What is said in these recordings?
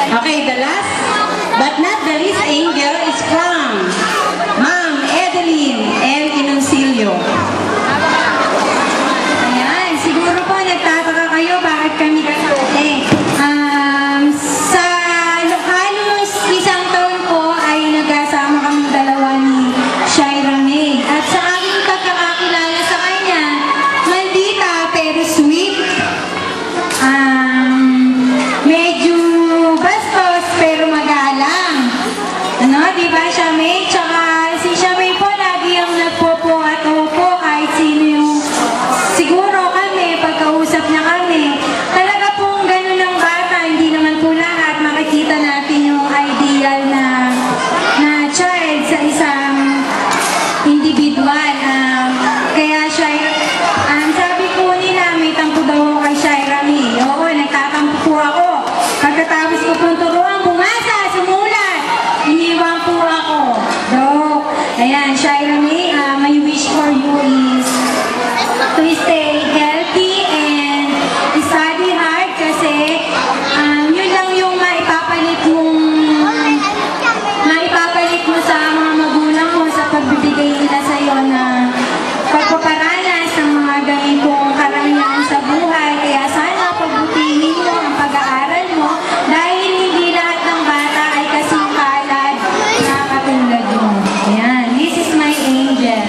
Okay, the last but not the least angel is from Ma'am Edeline and Inoncilio. Ayan, siguro po nagtataka kayo bakit kami kasali. Sa halos isang taon po ay nagkasama kami dalawa ni Shaira May. At sa aking pagkakakilala sa kanya, maldita pero sweet. Medyo bastos pero magalang. Ano, di ba siya May? Tsaka si siya May po lagi ang nagpopo at opo kahit sino yung siguro kami, pagkausap niya kami. Talaga pong ganun ang bata, hindi naman po lahat makikita natin yung ideal na child sa isang individual. Kaya Shaira, sabi po nila may tampo daw ako kay Shaira May. Oo, nagtatampo po ako. Pagkatapos ko pong turuan, bumasa, sumulat. Iniwan po ako. Dok. Ayan, Shaira May, my wish for you is to stay healthy and study hard kasi yun lang yung maipapalit mo sa mga magulang mo sa pagbibigay nila sa iyo na pagpaparanas ng mga ganitong karamihan sa buhay. Kaya sana pagbutihin mo ang pag-aaral mo dahil hindi lahat ng bata ay kasing kalad na katulad mo. Ayan, this is my angel.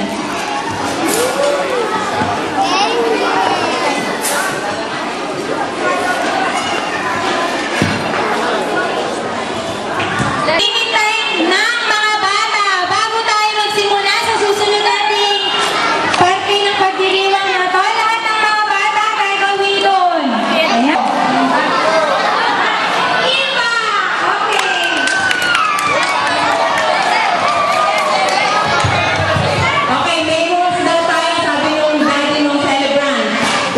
Hinihintay ng mga bata bago tayo magsimula sa susunod nating parte ng pagdiriwang na to. Lahat ng mga bata tayo gawin doon. Ayan. Iba! Okay. Okay, may rules daw tayo, sabi yung daddy ng celebrant.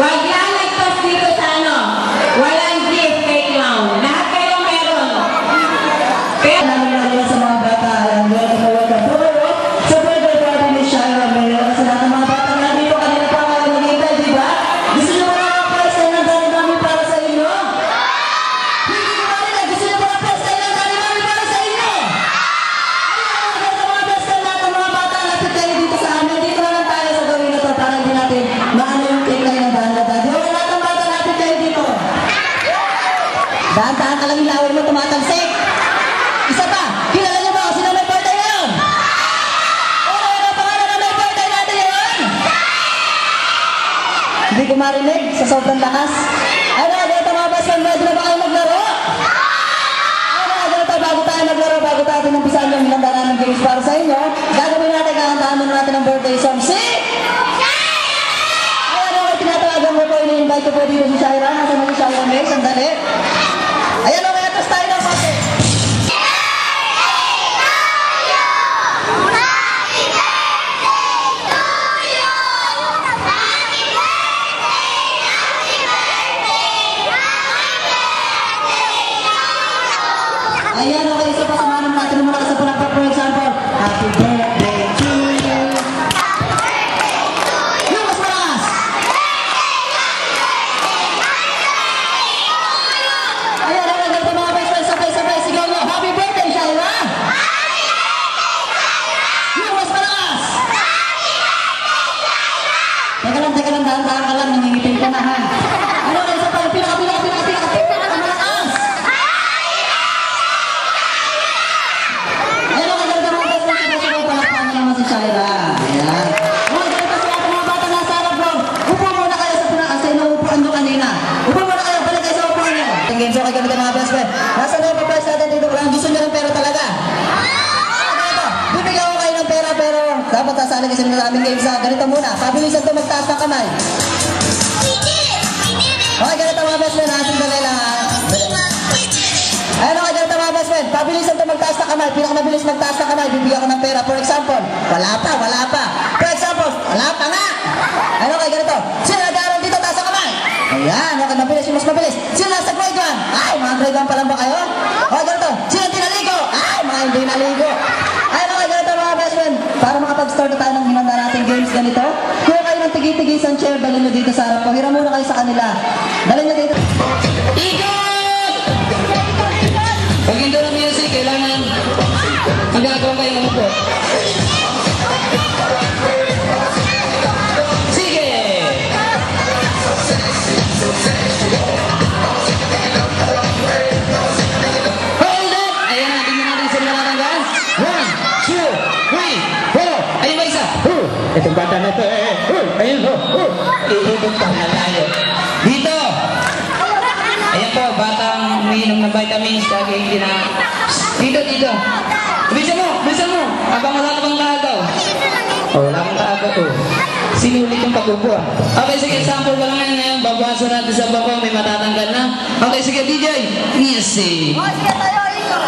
Wag yan nagtos dito sa ano. Walang gift kay clown. Lahat kayo meron. Pero Lalo sa mga bata, welcome po kayo sa birthday party ni Shaira May. Sa lahat ng mga bata na dito, kanina pa kayo naghihintay, di ba? Gusto nyo ba na pesta ng dami-dami para sa inyo? Hindi ko ba nila, gusto nyo ba na pesta ng dami-dami para sa inyo? Ayun, sa mga pesta natin, mga bata, lapit kayo dito sa amin. Dito na lang tayo sa gawin na to para hindi natin maano yung cake kayo ng dahan-dahan. Di ba, lahat ng bata, lapit kayo dito. Dahan-dahan ka lang ilawin mo, tumatalsik. Isa pa, kilala niyo ba kung sino may birthday ngayon? Ano ang pangalan na may birthday natin ngayon? Hindi ko marinig sa sobrang lakas. Ano, ganito mga basman, ready na ba kayo maglaro? Ano, ganito, bago tayo maglaro, bago tayo pinumpisahan yung hinandaan ng games para sa inyo, gagawin natin, kakantahan muna natin ang birthday song. Si? Ayan, okay, tinatawagan mo po, ini-invite ko po dito si Shaira. Nasa mo si Shaira May, sandali. Ayan, okay, atas tayo ng pati. Ayan, okay, isa pa samahan natin muna sa palakpak, for example. Happy birthday to you. Yung mas malakas. Ayan, okay, ganito mga best friends, sabay-sabay, sigaw nyo. Happy birthday, Shaira. Yung mas malakas. Teka lang, dahan-dahan ka lang, nangingipin ka na, ha? Ano, okay, isa pa, pinakamalakas. Ayan, okay, ganito mga best friends, sabay-sabay, palakpakan na naman si Shaira. Ayan. Okay, ganito sa lahat ng mga bata nasa harap row. Upo muna kayo sa sa inuupuan nyo kanina. Upo muna kayo, balik kayo sa upuan nyo. Ang games, okay, ganito mga best friend. Nasa na yung pa-price natin dito, kung gusto nyo ng pera talaga. Ganito, bibigyan ko kayo ng pera pero dapat sasali kasi sa aming games na ganito muna. Pabilisan ito magtaas ng kamay. Okay, ganito mga best friend, ating dali lang ha. Ayun, okay, ganito mga best friend. Pabilisan ito magtaas ng kamay. Pinakamabilis magtaas ng kamay, bibigyan ko ng pera. For example, wala pa. For example, wala pa nga. Ayun, okay, ganito. Sino nag-aaral dito, taas ang kamay? Ayan, okay, mabilis yung mas mabilis. Sino nasa grade 1? Ay, mga grade 1 pa lang ba kayo? Okay, ganito. Sino hindi naligo? Ay, mga hindi naligo. Ayun, okay, ganito mga best friend. Para makapag-start na tayo ng hinanda natin games ganito, kuha kayo ng tigi-tigisang chair, dalhin nyo dito sa harap ko. Hiram muna kayo sa kanila. Dalhin nyo dito. Ikot! Pag hindi ng music, kailangan magagawa kayo ng upo. Sige! Hold it! Ayan na, tingnan natin sila natanggal. 1, 2, 3, 4. Ayun ba isa? Itong bata na ito ayun iibig pa na tayo. Dito! Ayan po, batang umiinom ng vitamins lagi hindi na... Dito! Bilisan mo! Habang wala ka bang kaagaw. Wala kang kaagaw to. Sinulit yung pag-upo ah. Okay, sige, sample ko lang ngayon. Babawasan natin sa bako, may matatanggal na. Okay, sige, DJ. Music.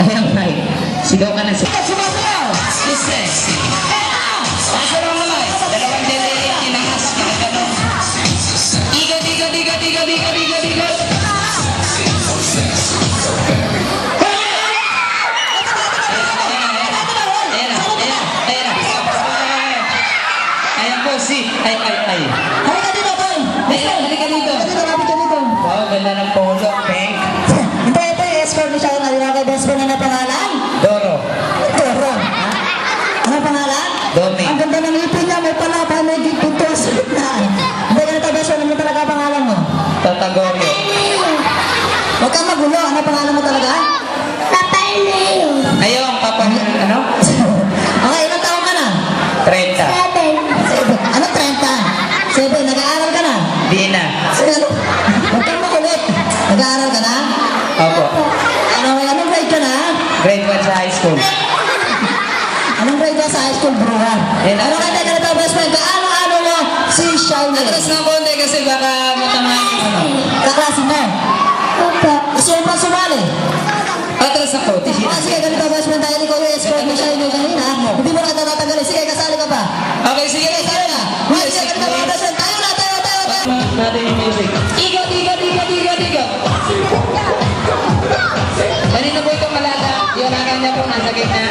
Ayan, right. Sigaw ka na siya. Sumasayaw! It's sexy. Asa lang naman. Dalawang delay, tinangas, nakaganon. Igat. Ayan po, si. Ay. Halika dito, Tol! Ayan, halika dito. Kapit ka dito. Wow, ganda ng polo, pink. Ito, escort ni Sharon. Alina kay best friend na pangalan? Doro. Toro. Ano pangalan? Domi. Ang ganda ng ipin niya, may palapa, may gigpinto sa gitna. Hindi ka na best friend, ano talaga pangalan mo? Tatagorio. Huwag kang magulo, ano pangalan mo talaga? Ayun, papa, ano? Okay, ilang taon ka na? 30. Ano 30? 7, nag-aaral ka na? Di na. Huwag kang makulit. Nag-aaral ka na? Opo. Anong grade ka na? Grade 1 sa high school. Anong grade ka sa high school, bro? Ano ka na ganito, best friend? Kaano mo si Shiny? Atras ng konti kasi baka matama yung ano. Kaklase mo? Gusto mo pa sumali? Atras ng konti. Sige, ganito, best friend. Dahil ikaw yung escort ni Shiny kanina, hindi mo na kita tatanggalin. Sige, kasali ka pa. Okay, sige. Kasali ka. Sige, ganito, mga best friend. Tayo na. Natin yung music. Igot. Kanina po itong malata. Yung nakang niya po nasa gitna.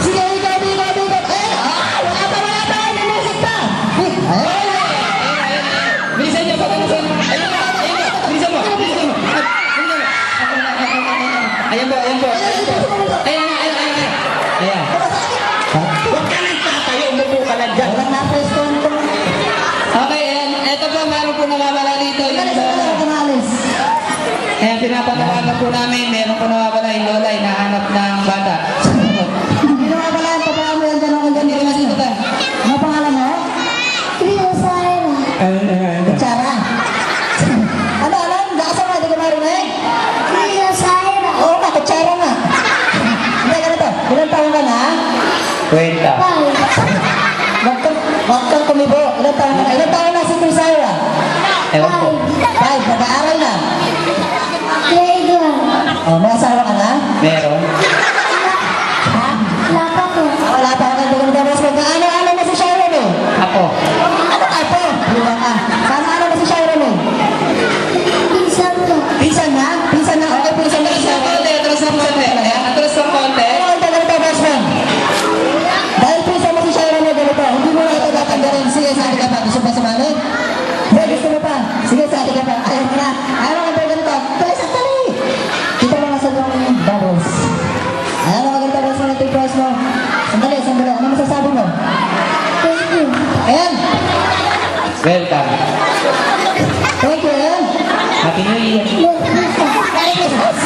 Sige, igot. Wala pa. May music pa. Bilisan niyo, bilisan mo. Bilisan mo. Ayan po. Ayan. Huwag ka nang tatayo. Umupo ka lang dyan. Walang na-press ko. Okay, and eto po, meron po nawawala dito. Ayan, pinapatawagan po namin, meron po nawawala yung lola, hinahanap ng bata. Hindi naman pala ang totoo mo yan dyan ako dyan. Dito na dito tayo. Ano pangalan mo? Kutsara. Ano? Nakasama ka, di ka marinig? Oo nga, kutsara nga. Hindi, ganito. Ilang taon ka na? Kwenta. Huwag kang kumibo. Ilang taon ka na? Ilang taon na si Priscilla? Ewan po. 5, nag-aaral na. Oh, may asawa ka na? Meron. Ha? Wala pa ako kang ganito. Ano mo si Sharon eh? Ako. Ano ka po? Luwa ka. Ano mo si Sharon eh? Pinsan na? Okay, pinsan na. Atras ng konti. Ayan, atras ng konti. Ano ka ganito, best friend? Dahil pinsan mo si Sharon eh, ganito. Hindi mo na ito tatanggalin. Sige, sali ka pa. Gusto pa sumali? Hindi, gusto mo pa. Sige, sali ka pa. Ayaw mo na. Ayaw mo ka ganito. Sali. Kita mo nasa yung bubbles. Ayaw mo ka ganito, best friend. Ito yung price mo. Sandali. Ano masasabi mo? Ayan. Welcome. Thank you, Ayan. Happy New Year. Merry Christmas.